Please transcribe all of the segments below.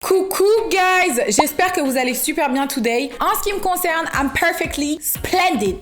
Coucou guys, j'espère que vous allez super bien today. En ce qui me concerne, I'm perfectly splendid.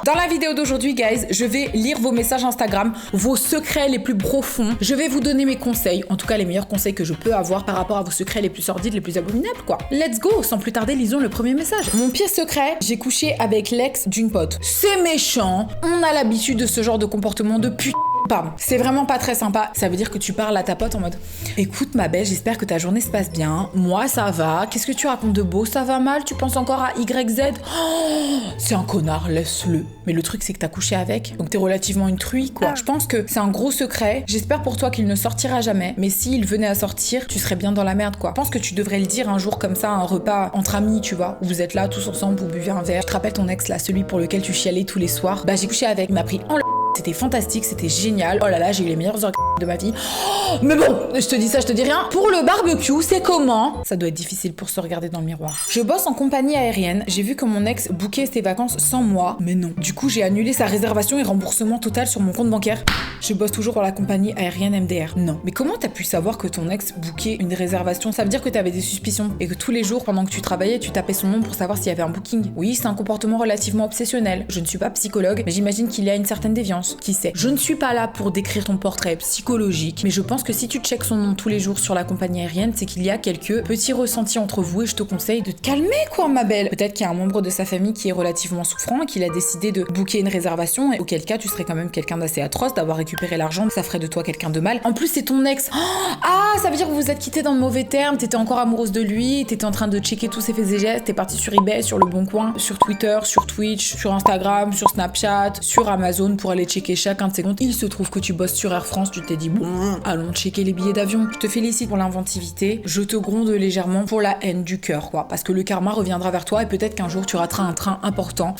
Dans la vidéo d'aujourd'hui guys, je vais lire vos messages Instagram, vos secrets les plus profonds. Je vais vous donner mes conseils, en tout cas les meilleurs conseils que je peux avoir par rapport à vos secrets les plus sordides, les plus abominables quoi. Let's go, sans plus tarder, lisons le premier message. Mon pire secret, j'ai couché avec l'ex d'une pote. C'est méchant, on a l'habitude de ce genre de comportement de pute. Pardon, c'est vraiment pas très sympa. Ça veut dire que tu parles à ta pote en mode écoute ma belle, j'espère que ta journée se passe bien. Moi ça va. Qu'est-ce que tu racontes de beau? Ça va mal? Tu penses encore à YZ? Oh, c'est un connard, laisse-le. Mais le truc c'est que t'as couché avec, donc t'es relativement une truie quoi. Je pense que c'est un gros secret. J'espère pour toi qu'il ne sortira jamais. Mais s'il venait à sortir, tu serais bien dans la merde quoi. Je pense que tu devrais le dire un jour comme ça, un repas entre amis, tu vois, où vous êtes là tous ensemble, vous buvez un verre. Je te rappelle ton ex là, celui pour lequel tu chialais tous les soirs. Bah j'ai couché avec, il m'a pris en le... C'était fantastique, c'était génial. Oh là là, j'ai eu les meilleures heures de ma vie. Oh, mais bon, je te dis ça, je te dis rien. Pour le barbecue, c'est comment? Ça doit être difficile pour se regarder dans le miroir. Je bosse en compagnie aérienne. J'ai vu que mon ex bookait ses vacances sans moi, mais non. Du coup, j'ai annulé sa réservation et remboursement total sur mon compte bancaire. Je bosse toujours pour la compagnie aérienne MDR. Non. Mais comment t'as pu savoir que ton ex bookait une réservation? Ça veut dire que t'avais des suspicions et que tous les jours, pendant que tu travaillais, tu tapais son nom pour savoir s'il y avait un booking. Oui, c'est un comportement relativement obsessionnel. Je ne suis pas psychologue, mais j'imagine qu'il y a une certaine déviance. Qui sait? Je ne suis pas là pour décrire ton portrait psychologique, mais je pense que si tu checkes son nom tous les jours sur la compagnie aérienne, c'est qu'il y a quelques petits ressentis entre vous et je te conseille de te calmer quoi ma belle. Peut-être qu'il y a un membre de sa famille qui est relativement souffrant et qu'il a décidé de booker une réservation et auquel cas tu serais quand même quelqu'un d'assez atroce d'avoir récupéré l'argent, ça ferait de toi quelqu'un de mal. En plus c'est ton ex. Ah, ça veut dire que vous vous êtes quittés dans de mauvais termes, t'étais encore amoureuse de lui, t'étais en train de checker tous ses faits et gestes, t'es parti sur eBay, sur Le Bon Coin, sur Twitter, sur Twitch, sur Instagram, sur Snapchat, sur Amazon pour aller checker chacun de ses comptes. Il se trouve que tu bosses sur Air France, tu t'es dit bon, allons checker les billets d'avion. Je te félicite pour l'inventivité, je te gronde légèrement pour la haine du cœur quoi, parce que le karma reviendra vers toi et peut-être qu'un jour tu rateras un train important.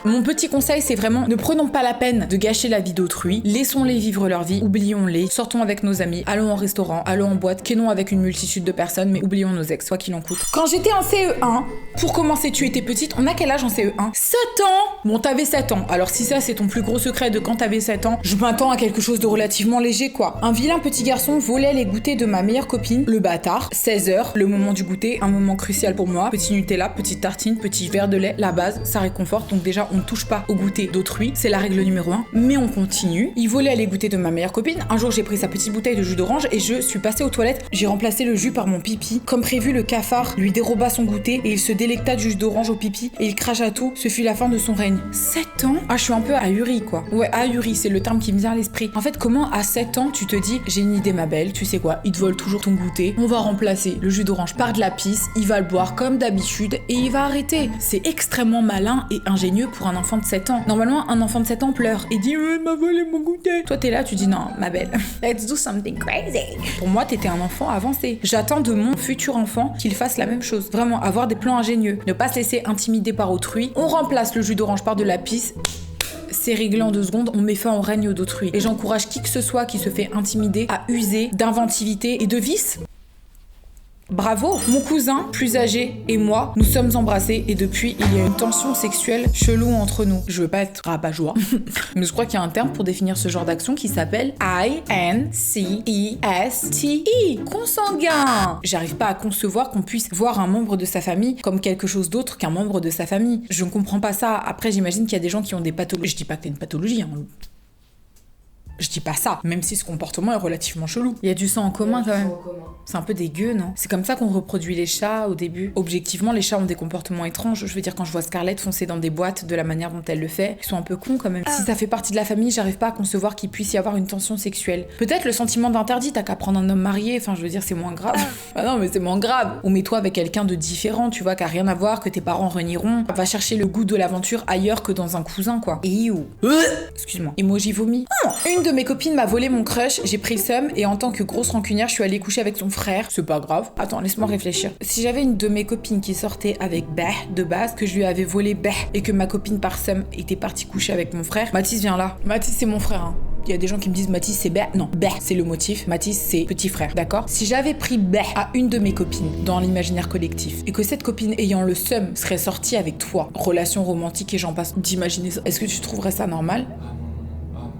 Mon petit conseil, c'est vraiment ne prenons pas la peine de gâcher la vie d'autrui, laissons-les vivre leur vie, oublions-les, sortons avec nos amis, allons en restaurant, allons en boîte, quénons avec une multitude de personnes, mais oublions nos ex, quoi qu'il en coûte. Quand j'étais en CE1, pour commencer, tu étais petite, on a quel âge en CE1? 7 ans! Bon, t'avais 7 ans, alors si ça c'est ton plus gros secret de quand t'avais 7 ans, je m'attends à quelque chose de relativement léger quoi. Un vilain petit garçon volait les goûters de ma meilleure copine, le bâtard, 16h, le moment du goûter, un moment crucial pour moi, petit Nutella, petite tartine, petit verre de lait, la base, ça réconforte, donc déjà on ne touche pas au goûter d'autrui, c'est la règle numéro 1, mais on continue. Il volait les goûters de ma meilleure copine, un jour j'ai pris sa petite bouteille de jus d'orange et je suis passée aux toilettes, j'ai remplacé le jus par mon pipi. Comme prévu, le cafard lui déroba son goûter et il se délecta du jus d'orange au pipi et il cracha tout, ce fut la fin de son règne. 7 ans? Ah, je suis un peu ahuri quoi. Ouais, ahuri, c'est le terme qui me vient à l'esprit. En fait, comment à 7 ans tu te dis j'ai une idée ma belle, tu sais quoi, il te vole toujours ton goûter, on va remplacer le jus d'orange par de la pisse, il va le boire comme d'habitude et il va arrêter. C'est extrêmement malin et ingénieux pour un enfant de 7 ans. Normalement, un enfant de 7 ans pleure et dit il m'a volé mon goûter. Toi t'es là, tu dis non ma belle, let's do something crazy. Pour moi t'étais un enfant avancé. J'attends de mon futur enfant qu'il fasse la même chose. Vraiment, avoir des plans ingénieux, ne pas se laisser intimider par autrui. On remplace le jus d'orange par de la pisse. C'est réglé en 2 secondes, on met fin au règne d'autrui. Et j'encourage qui que ce soit qui se fait intimider à user d'inventivité et de vice. Bravo! Mon cousin, plus âgé, et moi, nous sommes embrassés et depuis, il y a une tension sexuelle chelou entre nous. Je veux pas être rabat-joie, mais je crois qu'il y a un terme pour définir ce genre d'action qui s'appelle INCESTE. Consanguin! J'arrive pas à concevoir qu'on puisse voir un membre de sa famille comme quelque chose d'autre qu'un membre de sa famille. Je ne comprends pas ça. Après, j'imagine qu'il y a des gens qui ont des pathologies. Je dis pas que t'as une pathologie, hein. Je dis pas ça, même si ce comportement est relativement chelou. Il y a du sang en commun quand même. C'est un peu dégueu, non? C'est comme ça qu'on reproduit les chats au début. Objectivement, les chats ont des comportements étranges. Je veux dire, quand je vois Scarlett foncer dans des boîtes de la manière dont elle le fait, ils sont un peu cons quand même. Si ça fait partie de la famille, j'arrive pas à concevoir qu'il puisse y avoir une tension sexuelle. Peut-être le sentiment d'interdit, t'as qu'à prendre un homme marié, enfin je veux dire, c'est moins grave. Ah non, mais c'est moins grave. Ou mets-toi avec quelqu'un de différent, tu vois, qui a rien à voir, que tes parents renieront. Va chercher le goût de l'aventure ailleurs que dans un cousin, quoi. Et excuse-moi. Emoji vomi. Une de mes copines m'a volé mon crush, j'ai pris le seum et en tant que grosse rancunière, je suis allée coucher avec son frère. C'est pas grave. Attends, laisse-moi réfléchir. Si j'avais une de mes copines qui sortait avec de base, que je lui avais volé et que ma copine par seum était partie coucher avec mon frère, Mathis vient là. Mathis c'est mon frère, hein. Il y a des gens qui me disent Mathis c'est non, c'est le motif, Mathis c'est petit frère, d'accord? Si j'avais pris à une de mes copines dans l'imaginaire collectif et que cette copine ayant le seum serait sortie avec toi, relation romantique et j'en passe, d'imaginer ça, est-ce que tu trouverais ça normal?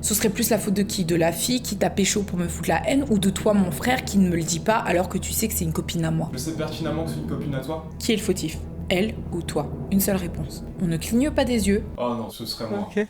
Ce serait plus la faute de qui? De la fille qui t'a pécho pour me foutre la haine, ou de toi, mon frère, qui ne me le dit pas alors que tu sais que c'est une copine à moi? Je sais pertinemment que c'est une copine à toi. Qui est le fautif? Elle ou toi? Une seule réponse. On ne cligne pas des yeux. Oh non, ce serait moi. Ok.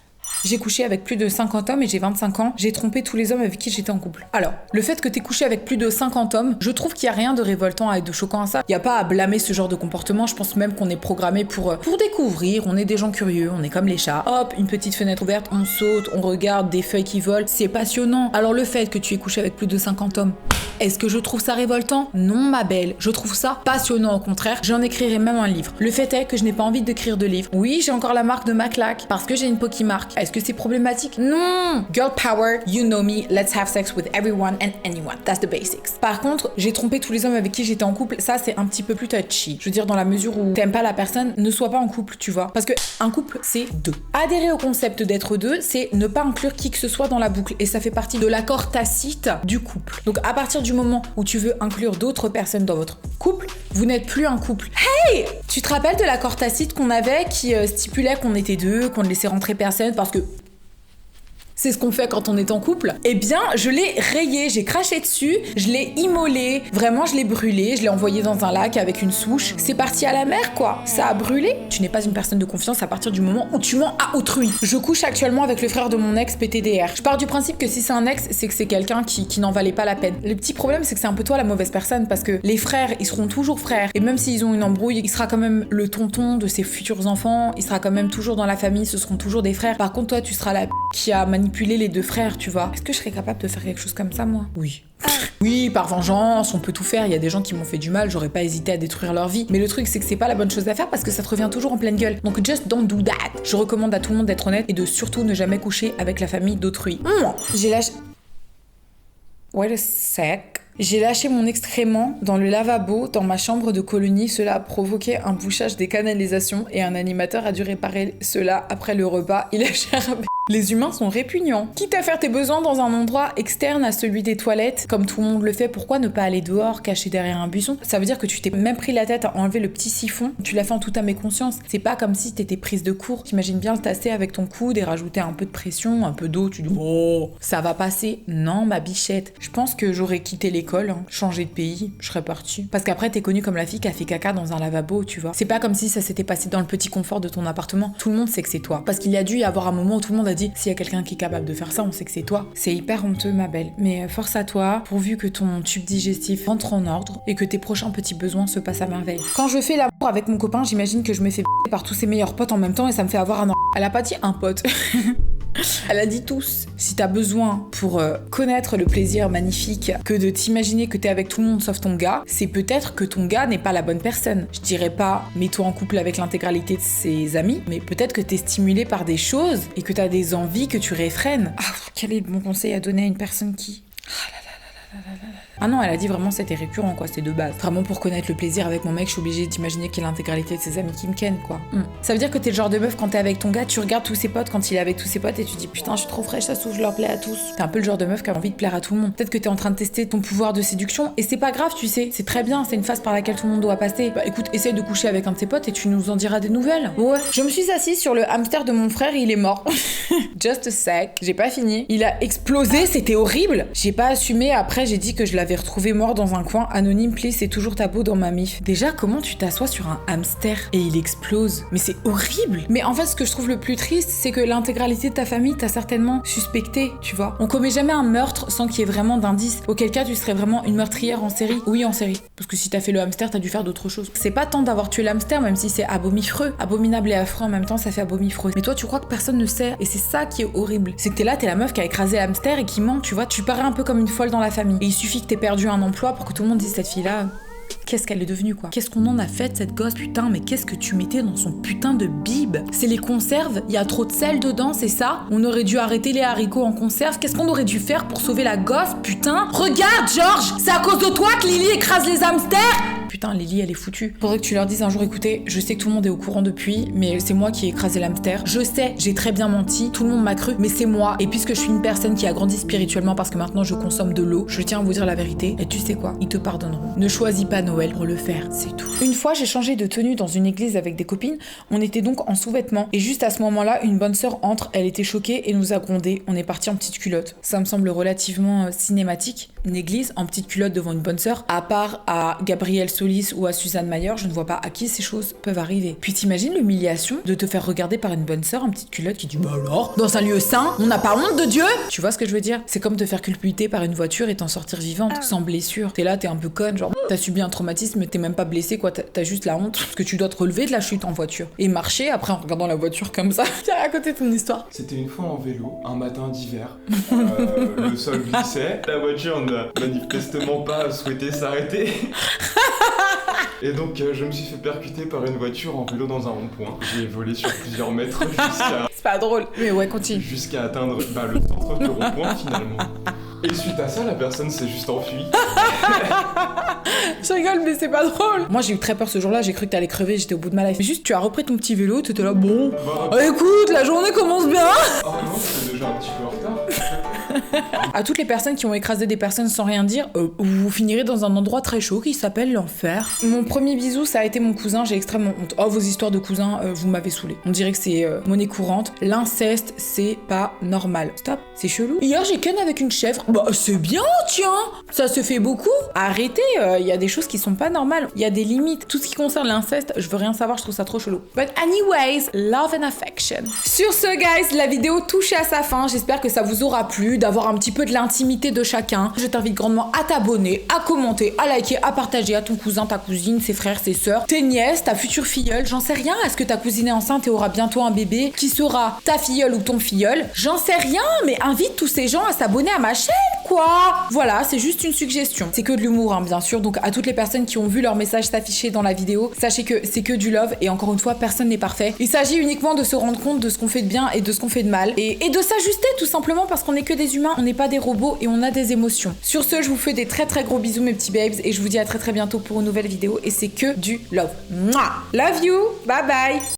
J'ai couché avec plus de 50 hommes et j'ai 25 ans. J'ai trompé tous les hommes avec qui j'étais en couple. Alors, le fait que t'aies couché avec plus de 50 hommes, je trouve qu'il y a rien de révoltant et de choquant à ça. Il y a pas à blâmer ce genre de comportement. Je pense même qu'on est programmé pour découvrir. On est des gens curieux, on est comme les chats. Hop, une petite fenêtre ouverte, on saute, on regarde des feuilles qui volent. C'est passionnant. Alors le fait que tu aies couché avec plus de 50 hommes, est-ce que je trouve ça révoltant? Non, ma belle. Je trouve ça passionnant, au contraire. J'en écrirai même un livre. Le fait est que je n'ai pas envie d'écrire de livre. Oui, j'ai encore la marque de ma claque parce que j'ai une peau qui marque. Est-ce que c'est problématique? Non. Girl power, you know me. Let's have sex with everyone and anyone. That's the basics. Par contre, j'ai trompé tous les hommes avec qui j'étais en couple. Ça, c'est un petit peu plus touchy. Je veux dire, dans la mesure où t'aimes pas la personne, ne sois pas en couple, tu vois. Parce que un couple, c'est deux. Adhérer au concept d'être deux, c'est ne pas inclure qui que ce soit dans la boucle. Et ça fait partie de l'accord tacite du couple. Donc, à partir du moment où tu veux inclure d'autres personnes dans votre couple, vous n'êtes plus un couple. Hey! Tu te rappelles de l'accord tacite qu'on avait qui stipulait qu'on était deux, qu'on ne laissait rentrer personne parce que c'est ce qu'on fait quand on est en couple. Eh bien, je l'ai rayé, j'ai craché dessus, je l'ai immolé, vraiment je l'ai brûlé, je l'ai envoyé dans un lac avec une souche. C'est parti à la mer, quoi. Ça a brûlé. Tu n'es pas une personne de confiance à partir du moment où tu mens à autrui. Je couche actuellement avec le frère de mon ex PTDR. Je pars du principe que si c'est un ex, c'est que c'est quelqu'un qui n'en valait pas la peine. Le petit problème, c'est que c'est un peu toi la mauvaise personne parce que les frères, ils seront toujours frères. Et même s'ils ont une embrouille, il sera quand même le tonton de ses futurs enfants, il sera quand même toujours dans la famille, ce seront toujours des frères. Par contre, toi, tu seras la qui a manipulé les deux frères, tu vois. Est-ce que je serais capable de faire quelque chose comme ça, moi? Oui. Oui, par vengeance, on peut tout faire. Il y a des gens qui m'ont fait du mal, j'aurais pas hésité à détruire leur vie. Mais le truc, c'est que c'est pas la bonne chose à faire parce que ça te revient toujours en pleine gueule. Donc just don't do that. Je recommande à tout le monde d'être honnête et de surtout ne jamais coucher avec la famille d'autrui. J'ai lâché... Wait a sec. J'ai lâché mon excrément dans le lavabo dans ma chambre de colonie. Cela a provoqué un bouchage des canalisations et un animateur a dû réparer cela après le repas. Il a cher. Les humains sont répugnants. Quitte à faire tes besoins dans un endroit externe à celui des toilettes, comme tout le monde le fait, pourquoi ne pas aller dehors, caché derrière un buisson? Ça veut dire que tu t'es même pris la tête à enlever le petit siphon. Tu l'as fait en toute ta méconscience. C'est pas comme si t'étais prise de court. T'imagines bien le tasser avec ton coude et rajouter un peu de pression, un peu d'eau. Tu dis, oh, ça va passer. Non, ma bichette. Je pense que j'aurais quitté l'école, changé de pays, je serais partie. Parce qu'après, t'es connue comme la fille qui a fait caca dans un lavabo, tu vois. C'est pas comme si ça s'était passé dans le petit confort de ton appartement. Tout le monde sait que c'est toi. Parce qu'il y a dû y avoir un moment où tout le monde a dit, s'il y a quelqu'un qui est capable de faire ça, on sait que c'est toi. C'est hyper honteux, ma belle. Mais force à toi, pourvu que ton tube digestif rentre en ordre et que tes prochains petits besoins se passent à merveille. Quand je fais l'amour avec mon copain, j'imagine que je me fais par tous ses meilleurs potes en même temps et ça me fait avoir un... Elle a pas dit un pote. Elle a dit tous. Si t'as besoin pour connaître le plaisir magnifique que de t'imaginer que t'es avec tout le monde sauf ton gars, c'est peut-être que ton gars n'est pas la bonne personne. Je dirais pas mets-toi en couple avec l'intégralité de ses amis, mais peut-être que t'es stimulé par des choses et que t'as des envies que tu réfrènes. Ah, quel est le bon conseil à donner à une personne qui... Ah non, elle a dit vraiment c'était récurrent quoi, c'était de base. Vraiment pour connaître le plaisir avec mon mec, je suis obligée d'imaginer qu'il y a l'intégralité de ses amis qui me kennent quoi. Ça veut dire que t'es le genre de meuf quand t'es avec ton gars, tu regardes tous ses potes quand il est avec tous ses potes et tu dis putain je suis trop fraîche, ça se trouve je leur plais à tous. T'es un peu le genre de meuf qui a envie de plaire à tout le monde. Peut-être que t'es en train de tester ton pouvoir de séduction et c'est pas grave tu sais, c'est très bien, c'est une phase par laquelle tout le monde doit passer. Bah écoute, essaye de coucher avec un de ses potes et tu nous en diras des nouvelles. Ouais. Je me suis assise sur le hamster de mon frère et il est mort. Just a sec, j'ai pas fini. Il a explosé, c'était horrible. J'ai pas assumé, après j'ai dit que je l'avais retrouvé mort dans un coin. Anonyme, please, c'est toujours ta peau dans ma mif. Déjà, comment tu t'assois sur un hamster et il explose? Mais c'est horrible. Mais en fait, ce que je trouve le plus triste, c'est que l'intégralité de ta famille t'a certainement suspecté, tu vois. On commet jamais un meurtre sans qu'il y ait vraiment d'indices. Auquel cas, tu serais vraiment une meurtrière en série. Oui, en série. Parce que si t'as fait le hamster, t'as dû faire d'autres choses. C'est pas tant d'avoir tué le hamster, même si c'est abomifreux. Abominable et affreux en même temps, ça fait abomifreux. Mais toi, tu crois que personne ne sait. Et c'est ça qui est horrible. C'est que t'es là, t'es la meuf qui a écrasé le hamster et qui ment, tu vois. Tu parais un peu comme une folle dans la famille. Et il suffit que t'aies perdu un emploi pour que tout le monde dise cette fille-là, qu'est-ce qu'elle est devenue quoi? Qu'est-ce qu'on en a fait de cette gosse? Putain, mais qu'est-ce que tu mettais dans son putain de bib? C'est les conserves? Il y a trop de sel dedans, c'est ça? On aurait dû arrêter les haricots en conserve? Qu'est-ce qu'on aurait dû faire pour sauver la gosse? Putain! Regarde, Georges! C'est à cause de toi que Lily écrase les hamsters? Putain. putain, Lily, elle est foutue. Faudrait que tu leur dises un jour, écoutez, je sais que tout le monde est au courant depuis, mais c'est moi qui ai écrasé l'hamster. Je sais, j'ai très bien menti, tout le monde m'a cru, mais c'est moi. Et puisque je suis une personne qui a grandi spirituellement parce que maintenant je consomme de l'eau, je tiens à vous dire la vérité. Et tu sais quoi, ils te pardonneront. Ne choisis pas Noël pour le faire, c'est tout. Une fois, j'ai changé de tenue dans une église avec des copines. On était donc en sous-vêtements. Et juste à ce moment-là, une bonne sœur entre, elle était choquée et nous a grondé. On est parti en petite culotte. Ça me semble relativement cinématique. Une église en petite culotte devant une bonne sœur, à part à Gabrielle Solis ou à Suzanne Mayer, je ne vois pas à qui ces choses peuvent arriver. Puis t'imagines l'humiliation de te faire regarder par une bonne sœur en petite culotte qui dit bah alors, dans un lieu saint, on n'a pas honte de Dieu? Tu vois ce que je veux dire? C'est comme te faire culbuter par une voiture et t'en sortir vivante, sans blessure. T'es là, t'es un peu conne, genre t'as subi un traumatisme, t'es même pas blessé quoi, t'as juste la honte parce que tu dois te relever de la chute en voiture et marcher après en regardant la voiture comme ça. Viens raconter ton histoire. C'était une fois en vélo, un matin d'hiver. Le sol glissait, la voiture n'a manifestement pas souhaité s'arrêter. Et donc je me suis fait percuter par une voiture en vélo dans un rond-point. J'ai volé sur plusieurs mètres C'est pas drôle, mais ouais, continue. Jusqu'à atteindre le centre du rond-point finalement. Et suite à ça, la personne s'est juste enfuie. Je rigole, mais c'est pas drôle. Moi, j'ai eu très peur ce jour-là, j'ai cru que t'allais crever, j'étais au bout de ma life. Mais juste, tu as repris ton petit vélo, t'étais là, bon. Écoute, la journée commence bien. Oh non, c'était déjà un petit peu en retard. À toutes les personnes qui ont écrasé des personnes sans rien dire, vous finirez dans un endroit très chaud qui s'appelle l'enfer. Mon premier bisou, ça a été mon cousin, j'ai extrêmement honte. Oh, vos histoires de cousins, vous m'avez saoulé. On dirait que c'est monnaie courante. L'inceste, c'est pas normal. Stop, c'est chelou. Hier, j'ai ken avec une chèvre. Bah, c'est bien, tiens. Ça se fait beaucoup. Arrêtez, il y a des choses qui sont pas normales. Il y a des limites. Tout ce qui concerne l'inceste, je veux rien savoir, je trouve ça trop chelou. But anyways, love and affection. Sur ce, guys, la vidéo touche à sa fin. J'espère que ça vous aura plu, d'avoir un petit peu de l'intimité de chacun. Je t'invite grandement à t'abonner, à commenter, à liker, à partager à ton cousin, ta cousine, ses frères, ses sœurs, tes nièces, ta future filleule, j'en sais rien. Est-ce que ta cousine est enceinte et aura bientôt un bébé qui sera ta filleule ou ton filleul? J'en sais rien, mais invite tous ces gens à s'abonner à ma chaîne, quoi. Voilà, c'est juste une suggestion. C'est que de l'humour, hein, bien sûr. Donc à toutes les personnes qui ont vu leur message s'afficher dans la vidéo, sachez que c'est que du love et encore une fois, personne n'est parfait. Il s'agit uniquement de se rendre compte de ce qu'on fait de bien et de ce qu'on fait de mal et de s'ajuster tout simplement parce qu'on n'est que des humains, on n'est pas des robots et on a des émotions. Sur ce, je vous fais des très très gros bisous mes petits babes et je vous dis à très très bientôt pour une nouvelle vidéo et c'est que du love. Mouah. Love you, bye bye.